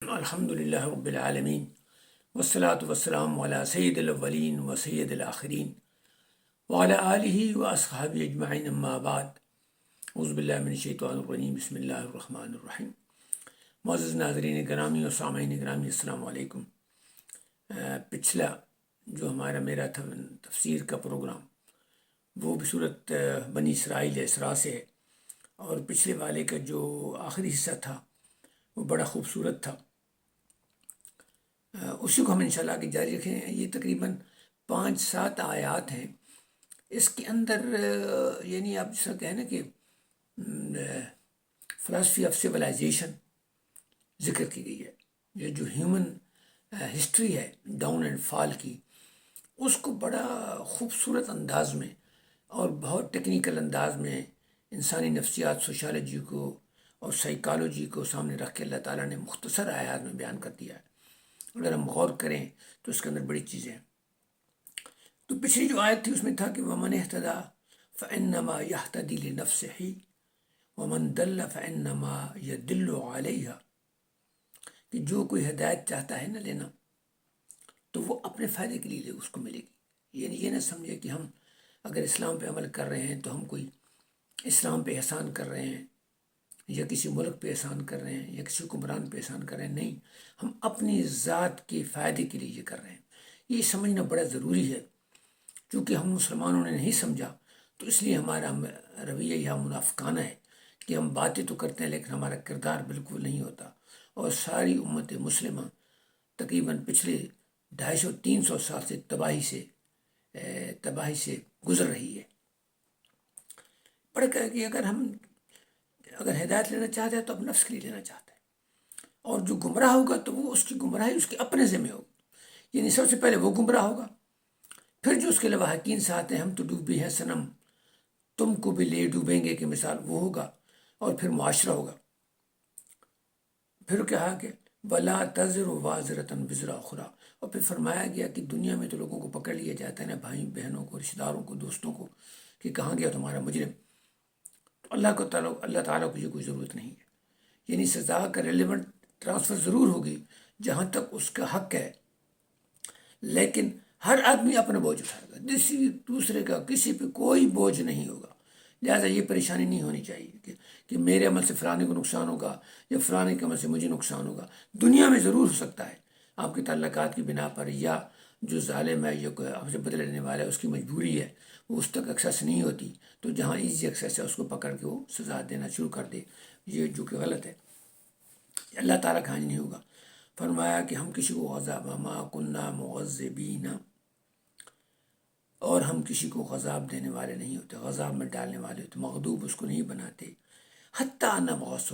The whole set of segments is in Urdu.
الحمد للہ رب العالمین والصلاة والسلام علی سید الاولین و سید الآخرین وعلی آلہ و اصحابہ اجمعین اما بعد اعوذ باللہ من الشیطان الرجیم بسم اللہ الرحمن الرحیم۔ معزز ناظرین گرامی و سامعین گرامی السلام علیکم۔ پچھلا جو میرا تھا تفسیر کا پروگرام وہ بھی صورت بنی اسرائیل اسراء سے ہے، اور پچھلے والے کا جو آخری حصہ تھا وہ بڑا خوبصورت تھا، اسی کو ہم انشاءاللہ آگے جاری رکھیں۔ یہ تقریباً 5-7 آیات ہیں۔ اس کے اندر یعنی آپ جس طرح کہیں نا کہ فلاسفی آف سویلائزیشن ذکر کی گئی ہے، یہ جو ہیومن ہسٹری ہے ڈاؤن اینڈ فال کی، اس کو بڑا خوبصورت انداز میں اور بہت ٹیکنیکل انداز میں انسانی نفسیات، سوشالوجی کو اور سائیکالوجی کو سامنے رکھ کے اللہ تعالیٰ نے مختصر آیات میں بیان کر دیا ہے۔ اگر ہم غور کریں تو اس کے اندر بڑی چیزیں ہیں۔ تو پچھلی جو آیت تھی اس میں تھا کہ وَمَنِ اهْتَدَىٰ فَإِنَّمَا يَهْتَدِي لِنَفْسِهِ وَمَنْ دَلَّ فَإِنَّمَا يَدِلُّ عَلَيْهَا، کہ جو کوئی ہدایت چاہتا ہے نہ لینا تو وہ اپنے فائدے کے لیے اس کو ملے گی۔ یعنی یہ نہ سمجھے کہ ہم اگر اسلام پہ عمل کر رہے ہیں تو ہم کوئی اسلام پہ احسان کر رہے ہیں یا کسی ملک پہ احسان کر رہے ہیں یا کسی حکمران پہ احسان کر رہے ہیں۔ نہیں، ہم اپنی ذات کے فائدے کے لیے یہ کر رہے ہیں۔ یہ سمجھنا بڑا ضروری ہے، چونکہ ہم مسلمانوں نے نہیں سمجھا تو اس لیے ہمارا رویہ یہاں منافقانہ ہے کہ ہم باتیں تو کرتے ہیں لیکن ہمارا کردار بالکل نہیں ہوتا۔ اور ساری امت مسلمہ تقریباً پچھلے 250-300 سال سے تباہی سے گزر رہی ہے۔ پڑھ کر کہ اگر ہدایت لینا چاہتا ہے تو اپنے نفس کے لیے لینا چاہتا ہے، اور جو گمراہ ہوگا تو وہ اس کی گمراہی اس کے اپنے ذمہ ہوگی۔ یعنی سب سے پہلے وہ گمراہ ہوگا، پھر جو اس کے لواحقین سے آتے ہیں ہم تو ڈوبے ہیں صنم تم کو بھی لے ڈوبیں گے، کہ مثال وہ ہوگا، اور پھر معاشرہ ہوگا۔ پھر کہا کہ وَلَا تَزِرُ وَازِرَةٌ وِزْرَ أُخْرَىٰ، اور پھر فرمایا گیا کہ دنیا میں تو لوگوں کو پکڑ لیا جاتا ہے نا، بھائی بہنوں کو، رشتہ داروں کو، دوستوں کو، کہ کہاں گیا تمہارا مجرم۔ تو اللہ تعالیٰ کو یہ کوئی ضرورت نہیں ہے۔ یعنی سزا کا ریلیونٹ ٹرانسفر ضرور ہوگی جہاں تک اس کا حق ہے، لیکن ہر آدمی اپنا بوجھ اٹھائے گا، دوسرے کا کسی پہ کوئی بوجھ نہیں ہوگا۔ لہٰذا یہ پریشانی نہیں ہونی چاہیے کہ میرے عمل سے فلانے کو نقصان ہوگا یا فلانے کے عمل سے مجھے نقصان ہوگا۔ دنیا میں ضرور ہو سکتا ہے آپ کے تعلقات کی بنا پر، یا جو ظالم ہے یا کوئی آپ سے بدلہ لینے والا ہے اس کی مجبوری ہے، وہ اس تک ایکسیس نہیں ہوتی، تو جہاں ایزی ایکسیس ہے اس کو پکڑ کے وہ سزا دینا شروع کر دے، یہ جو کہ غلط ہے۔ اللہ تعالیٰ کا نہیں ہوگا۔ فرمایا کہ ہم کسی کو عذاب وما کنا معذبین، اور ہم کسی کو عذاب دینے والے نہیں ہوتے، عذاب میں ڈالنے والے ہوتے، مغضوب اس کو نہیں بناتے۔ حتیٰ نبعث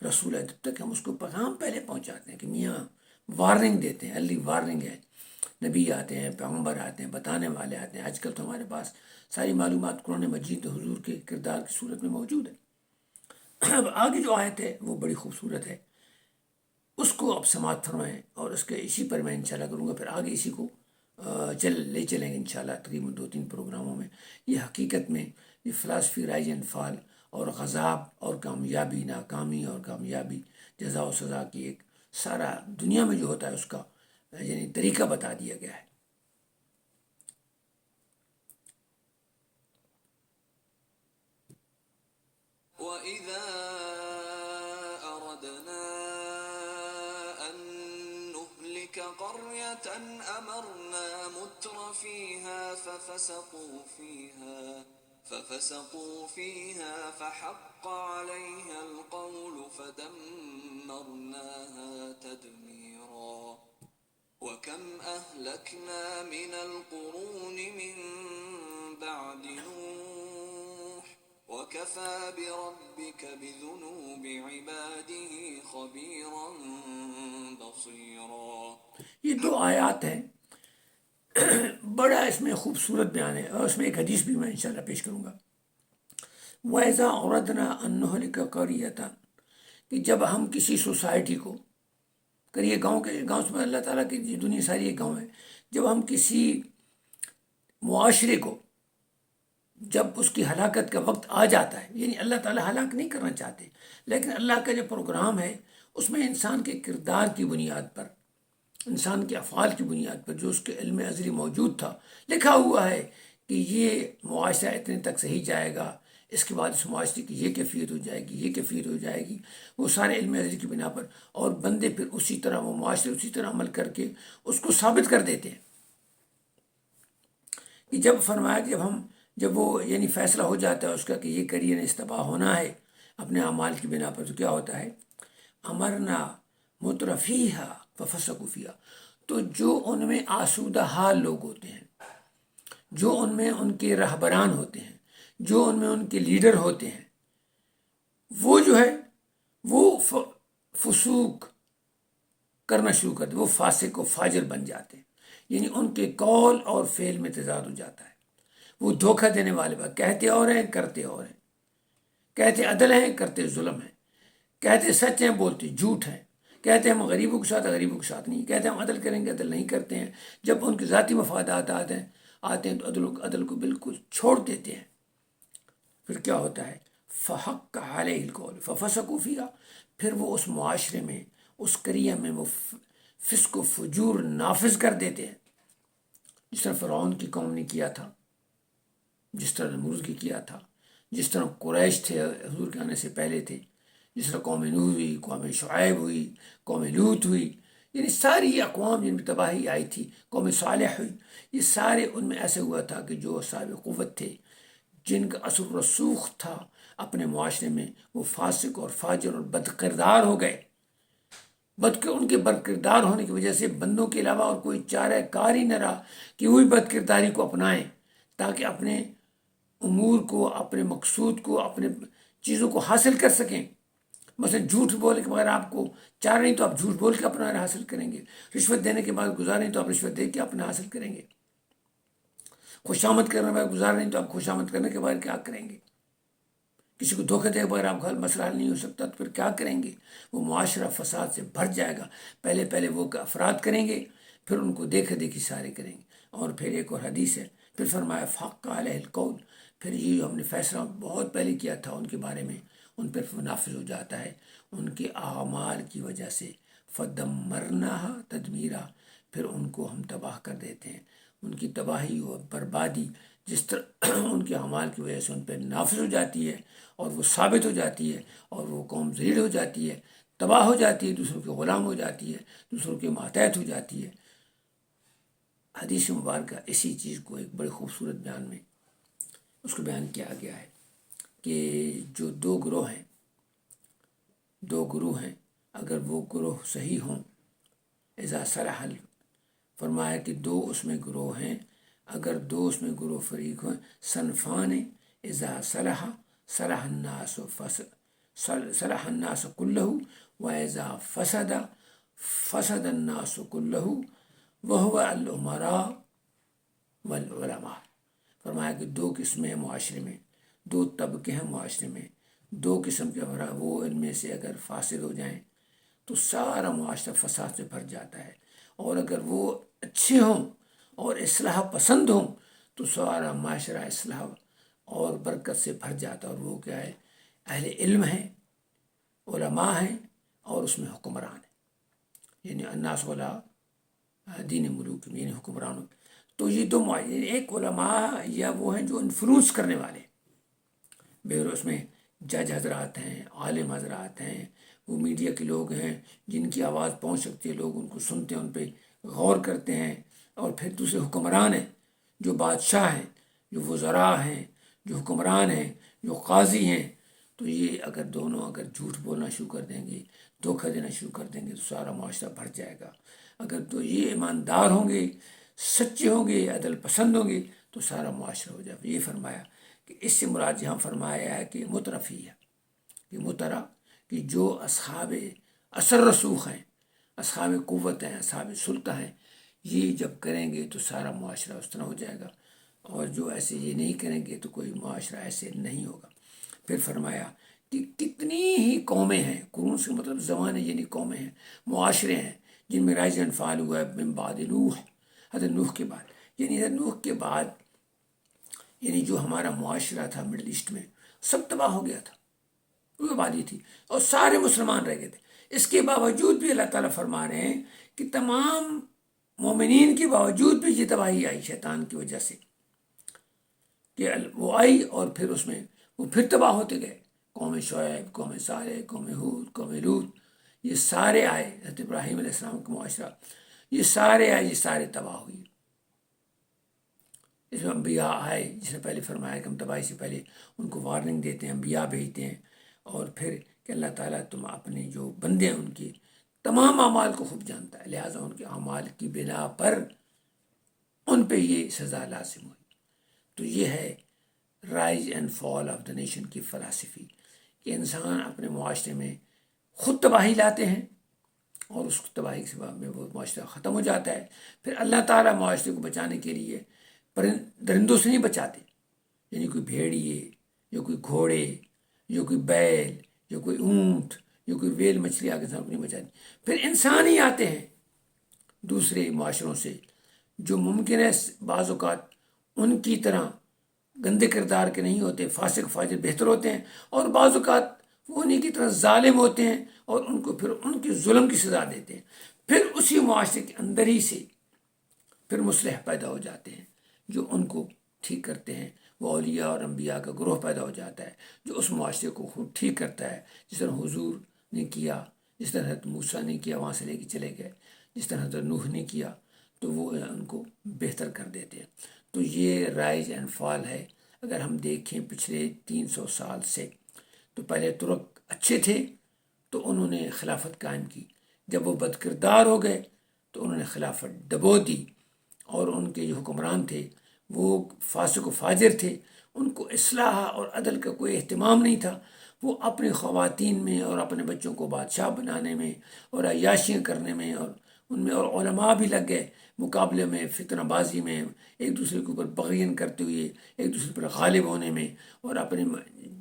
رسول ہے، جب تک ہم اس کو پیغام پہلے پہنچاتے ہیں، کہ میاں وارننگ دیتے ہیں، ارلی وارننگ ہے۔ نبی آتے ہیں، پیغمبر آتے ہیں، بتانے والے آتے ہیں۔ آج کل تو ہمارے پاس ساری معلومات قرآن مجید حضور کے کردار کی صورت میں موجود ہے۔ اب آگے جو آیت ہے وہ بڑی خوبصورت ہے، اس کو آپ سماعت فرمائیں، اور اس کے اسی پر میں انشاءاللہ کروں گا، پھر آگے اسی کو لے چلیں گے انشاءاللہ تقریباً 2-3 پروگراموں میں۔ یہ حقیقت میں یہ فلاسفی رائز اینڈ فال اور غضاب اور کامیابی، ناکامی اور کامیابی، جزا و سزا کی ایک سارا دنیا میں جو ہوتا ہے اس کا یعنی طریقہ بتا دیا گیا ہے۔ وَإِذَا أَرَدْنَا أَن نُّهْلِكَ قَرْيَةً أَمَرْنَا مُتْرَ فِيهَا فَفَسَقُوا فِيهَا فَحَقَّ عَلَيْهَا الْقَوْلُ فَدَمَّرْنَاهَا تَدْمِيرًا۔ وَكَمْ أَهْلَكْنَا مِنَ الْقُرُونِ مِن بَعْدِ نُوحٍ وَكَفَىٰ بِرَبِّكَ بِذُنُوبِ عِبَادِهِ خَبِيرًا بَصِيرًا۔ یہ 2 آیات ہیں، بڑا اس میں خوبصورت بیان ہے، اور اس میں ایک حدیث بھی میں انشاءاللہ پیش کروں گا۔ وَإِذَا أَرَدْنَا أَن نُّهْلِكَ قَرْيَةً، کہ جب ہم کسی سوسائٹی کو، کریے گاؤں سے اللہ تعالیٰ کی دنیا ساری ایک گاؤں ہے، جب ہم کسی معاشرے کو، جب اس کی ہلاکت کا وقت آ جاتا ہے، یعنی اللہ تعالیٰ ہلاک نہیں کرنا چاہتے، لیکن اللہ کا جو پروگرام ہے اس میں انسان کے کردار کی بنیاد پر، انسان کے افعال کی بنیاد پر جو اس کے علم ازلی موجود تھا، لکھا ہوا ہے کہ یہ معاشرہ اتنے تک صحیح جائے گا، اس کے بعد اس معاشرے کی یہ کیفیت ہو جائے گی، یہ کیفیت ہو جائے گی، وہ سارے علم ازلی کی بنا پر، اور بندے پھر اسی طرح، وہ معاشرے اسی طرح عمل کر کے اس کو ثابت کر دیتے ہیں کہ جب فرمایا کہ جب وہ یعنی فیصلہ ہو جاتا ہے اس کا کہ یہ کریئر استباہ ہونا ہے اپنے اعمال کی بنا پر، تو کیا ہوتا ہے؟ امرنا مترفیہا ففسقوا فیہا، تو جو ان میں آسودہ حال لوگ ہوتے ہیں، جو ان میں ان کے رہبران ہوتے ہیں، جو ان میں ان کے لیڈر ہوتے ہیں، وہ جو ہے وہ فسوق کرنا شروع کر دے، وہ فاسق و فاجر بن جاتے ہیں، یعنی ان کے قول اور فعل میں تضاد ہو جاتا ہے، وہ دھوکہ دینے والے بات کہتے اور ہیں، کرتے اور ہیں، کہتے عدل ہیں، کرتے ظلم ہیں، کہتے سچ ہیں، بولتے جھوٹ ہیں، کہتے ہم غریبوں کے ساتھ، غریبوں کے ساتھ نہیں، کہتے ہم عدل کریں گے، عدل نہیں کرتے ہیں، جب ان کے ذاتی مفادات آتے ہیں تو عدل کو بالکل چھوڑ دیتے ہیں، پھر کیا ہوتا ہے؟ فحق علیہ القول ففسقوا فیہا، پھر وہ اس معاشرے میں، اس قریہ میں وہ فسق و فجور نافذ کر دیتے ہیں، جس طرح فرعون کی قوم نے کیا تھا، جس طرح نمرود کی کیا تھا، جس طرح قریش تھے حضور کے آنے سے پہلے تھے، جس طرح قوم نوح ہوئی، قوم شعیب ہوئی، قوم لوط ہوئی، یعنی ساری اقوام جن میں تباہی آئی تھی، قوم صالح ہوئی، یہ سارے ان میں ایسے ہوا تھا کہ جو صاحب قوت تھے، جن کا اثر رسوخ تھا اپنے معاشرے میں، وہ فاسق اور فاجر اور بد کردار ہو گئے، ان کے بد کردار ہونے کی وجہ سے بندوں کے علاوہ اور کوئی چارہ کار ہی نہ رہا کہ وہی بد کرداری کو اپنائیں تاکہ اپنے امور کو، اپنے مقصود کو، اپنے چیزوں کو حاصل کر سکیں۔ مثلا جھوٹ بولنے کے بغیر آپ کو چارہ نہیں تو آپ جھوٹ بول کے اپنا حاصل کریں گے، رشوت دینے کے بعد گزار نہیں تو آپ رشوت دے کے اپنا حاصل کریں گے، خوشامد کرنے کے بعد گزار نہیں تو آپ خوشامد کرنے کے بعد کیا کریں گے، کسی کو دھوکہ دے کے بغیر آپ کا مسئلہ حل نہیں ہو سکتا تو پھر کیا کریں گے؟ وہ معاشرہ فساد سے بھر جائے گا، پہلے وہ افراد کریں گے، پھر ان کو دیکھا دیکھی سارے کریں گے۔ اور پھر ایک اور حدیث ہے، پھر فرمایا فحق علیہ القول، پھر یہ ہم نے فیصلہ بہت پہلے کیا تھا ان کے بارے میں، ان پر نافذ ہو جاتا ہے ان کے اعمال کی وجہ سے، فدمرناہا تدمیرا، پھر ان کو ہم تباہ کر دیتے ہیں، ان کی تباہی اور بربادی جس طرح ان کے اعمال کی وجہ سے ان پہ نافذ ہو جاتی ہے اور وہ ثابت ہو جاتی ہے، اور وہ قوم ذلیل ہو جاتی ہے، تباہ ہو جاتی ہے، دوسروں کے غلام ہو جاتی ہے، دوسروں کے ماتحت ہو جاتی ہے۔ حدیث مبارکہ اسی چیز کو ایک بڑے خوبصورت بیان میں اس کو بیان کیا گیا ہے کہ جو دو گروہ ہیں اگر وہ گروہ صحیح ہوں، اذا صلح، فرمایا کہ دو اس میں گروہ ہیں، اگر دو اس میں گروہ فریق ہوں، صنفان اذا صلح الناس کلہ، و اذا فسد الناس کلہ وہو الامراء والعلماء، فرمایا کہ دو قسمیں ہیں معاشرے میں، دو طبقے ہیں معاشرے میں، دو قسم کے وہ ان میں سے اگر فاسد ہو جائیں تو سارا معاشرہ فساد سے بھر جاتا ہے، اور اگر وہ اچھے ہوں اور اصلاح پسند ہوں تو سارا معاشرہ اصلاح اور برکت سے بھر جاتا ہے، اور وہ کیا ہے؟ اہل علم ہیں، علماء ہیں، اور اس میں حکمران ہیں، یعنی الناس ولا دین ملوک، یعنی حکمرانوں۔ تو یہ دو معاشرے، ایک علماء یا وہ ہیں جو انفلوئنس کرنے والے، اس میں جج حضرات ہیں، عالم حضرات ہیں، وہ میڈیا کے لوگ ہیں جن کی آواز پہنچ سکتی ہے، لوگ ان کو سنتے ہیں، ان پہ غور کرتے ہیں، اور پھر دوسرے حکمران ہیں جو بادشاہ ہیں، جو وزراء ہیں، جو حکمران ہیں، جو قاضی ہیں۔ تو یہ اگر دونوں جھوٹ بولنا شروع کر دیں گے، دھوکہ دینا شروع کر دیں گے تو سارا معاشرہ بھر جائے گا۔ اگر تو یہ ایماندار ہوں گے، سچے ہوں گے، عدل پسند ہوں گے تو سارا معاشرہ ہو جائے گا۔ یہ فرمایا کہ اس سے مراد یہاں فرمایا ہے کہ مترفی ہے، کہ مترا کہ جو اصحاب اثر رسوخ ہیں، اصحاب قوت ہیں، اصحاب سلطہ ہیں، یہ جب کریں گے تو سارا معاشرہ اس طرح ہو جائے گا، اور جو ایسے یہ نہیں کریں گے تو کوئی معاشرہ ایسے نہیں ہوگا۔ پھر فرمایا کہ کتنی ہی قومیں ہیں، قرون سے مطلب زمانے، یعنی قومیں ہیں، معاشرے ہیں جن میں رائج انفال ہوا ہے من بعد نوح، حضرت نوح کے بعد، یعنی حضرت نوح کے بعد یعنی جو ہمارا معاشرہ تھا مڈل ایسٹ میں سب تباہ ہو گیا تھا، وہ آبادی تھی اور سارے مسلمان رہ گئے تھے، اس کے باوجود بھی اللہ تعالیٰ فرما رہے ہیں کہ تمام مومنین کے باوجود بھی یہ تباہی آئی شیطان کی وجہ سے، کہ وہ آئی اور پھر اس میں وہ پھر تباہ ہوتے گئے. قوم شعیب، قوم صالح، قوم ہود، قوم لوط، یہ سارے آئے. حضرت ابراہیم علیہ السلام کا معاشرہ، یہ سارے آئے، یہ سارے تباہ ہوئے. اس میں انبیاء آئے، جس نے پہلے فرمایا کہ ہم تباہی سے پہلے ان کو وارننگ دیتے ہیں، انبیاء بھیجتے ہیں، اور پھر کہ اللہ تعالیٰ تم اپنے جو بندے ہیں ان کی تمام اعمال کو خوب جانتا ہے، لہٰذا ان کے اعمال کی بنا پر ان پہ یہ سزا لازم ہوئی. تو یہ ہے rise and fall of the nation کی فلسفی، کہ انسان اپنے معاشرے میں خود تباہی لاتے ہیں اور اس تباہی کے سبب میں وہ معاشرہ ختم ہو جاتا ہے. پھر اللہ تعالیٰ معاشرے کو بچانے کے لیے درندوں سے نہیں بچاتے، یعنی کوئی بھیڑیے یا کوئی گھوڑے یا کوئی بیل یا کوئی اونٹ یا کوئی ویل مچھلی آگے انسان کو نہیں بچاتی. پھر انسان ہی آتے ہیں دوسرے معاشروں سے جو ممکن ہے بعض اوقات ان کی طرح گندے کردار کے نہیں ہوتے، فاسق فاجر بہتر ہوتے ہیں، اور بعض اوقات وہ انہیں کی طرح ظالم ہوتے ہیں اور ان کو پھر ان کے ظلم کی سزا دیتے ہیں. پھر اسی معاشرے کے اندر ہی سے پھر مصلح پیدا ہو جاتے ہیں جو ان کو ٹھیک کرتے ہیں. وہ اولیاء اور انبیاء کا گروہ پیدا ہو جاتا ہے جو اس معاشرے کو خود ٹھیک کرتا ہے، جس طرح حضور نے کیا، جس طرح حضرت موسیٰ نے کیا، وہاں سے لے کے چلے گئے، جس طرح حضرت نوح نے کیا، تو وہ ان کو بہتر کر دیتے ہیں. تو یہ رائز اینڈ فال ہے. اگر ہم دیکھیں پچھلے 300 سال سے، تو پہلے ترک اچھے تھے تو انہوں نے خلافت قائم کی. جب وہ بد کردار ہو گئے تو انہوں نے خلافت ڈبو دی، اور ان کے جو حکمران تھے وہ فاسق و فاجر تھے. ان کو اصلاح اور عدل کا کوئی اہتمام نہیں تھا. وہ اپنے خواتین میں اور اپنے بچوں کو بادشاہ بنانے میں اور عیاشیاں کرنے میں، اور ان میں اور علماء بھی لگ گئے مقابلے میں، فتنہ بازی میں، ایک دوسرے کے اوپر بغیاں کرتے ہوئے ایک دوسرے پر غالب ہونے میں، اور اپنے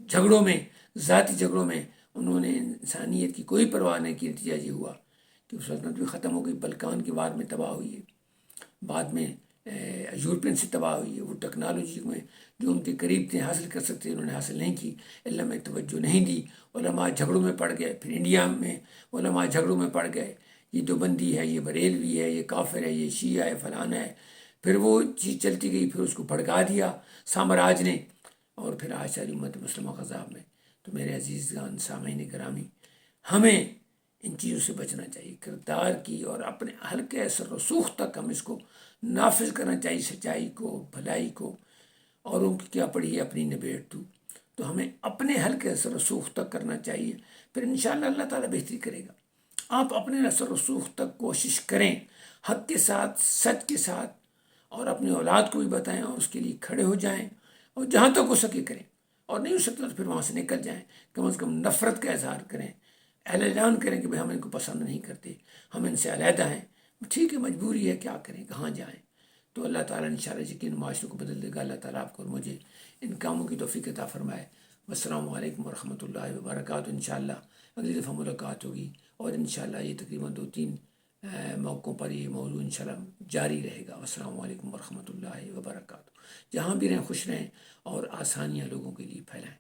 جھگڑوں میں، ذاتی جھگڑوں میں انہوں نے انسانیت کی کوئی پرواہ نہیں کی. نتیجہ یہ ہوا کہ سلطنت بھی ختم ہو گئی، بلکان کی وار میں تباہ ہوئی ہے، بعد میں یورپین سے تباہ ہوئی ہے. وہ ٹیکنالوجی میں جو ان کے قریب تھے حاصل کر سکتے انہوں نے حاصل نہیں کی، علم میں توجہ نہیں دی، علماء جھگڑوں میں پڑ گئے. پھر انڈیا میں علماء جھگڑوں میں پڑ گئے، یہ دیوبندی ہے، یہ بریلوی ہے، یہ کافر ہے، یہ شیعہ ہے، فلانا ہے. پھر وہ چیز چلتی گئی، پھر اس کو بھڑکا دیا سامراج نے، اور پھر آج ساری امت مسلمہ غذاب میں. تو میرے عزیزان سامعین گرامی، ہمیں ان چیزوں سے بچنا چاہیے، کردار کی اور اپنے حلقے اثر رسوخ تک ہم اس کو نافذ کرنا چاہیے، سچائی کو، بھلائی کو. اور ان کی کیا پڑھی ہے اپنی نبیڑ تو ہمیں اپنے حلقے اثر رسوخ تک کرنا چاہیے. پھر انشاءاللہ اللہ تعالیٰ بہتری کرے گا. آپ اپنے اثر رسوخ تک کوشش کریں، حق کے ساتھ، سچ کے ساتھ، اور اپنی اولاد کو بھی بتائیں اور اس کے لیے کھڑے ہو جائیں، اور جہاں تک ہو سکے کریں، اور نہیں ہو سکتا تو پھر وہاں سے نکل جائیں. کم از کم نفرت کا اظہار کریں، اعلان کریں کہ بھائی ہم ان کو پسند نہیں کرتے، ہم ان سے علیحدہ ہیں. ٹھیک ہے، مجبوری ہے، کیا کریں، کہاں جائیں. تو اللہ تعالیٰ انشاءاللہ یقین معاشرے کو بدل دے گا. اللہ تعالیٰ آپ کو اور مجھے ان کاموں کی توفیق عطا فرمائے. السلام علیکم ورحمۃ اللہ وبرکاتہ. انشاءاللہ اگلی دفعہ ملاقات ہوگی، اور انشاءاللہ یہ تقریباً 2-3 موقعوں پر یہ موضوع انشاءاللہ جاری رہے گا. السلام علیکم ورحمۃ اللہ وبرکاتہ. جہاں بھی رہیں خوش رہیں اور آسانیاں لوگوں کے لیے پھیلائیں.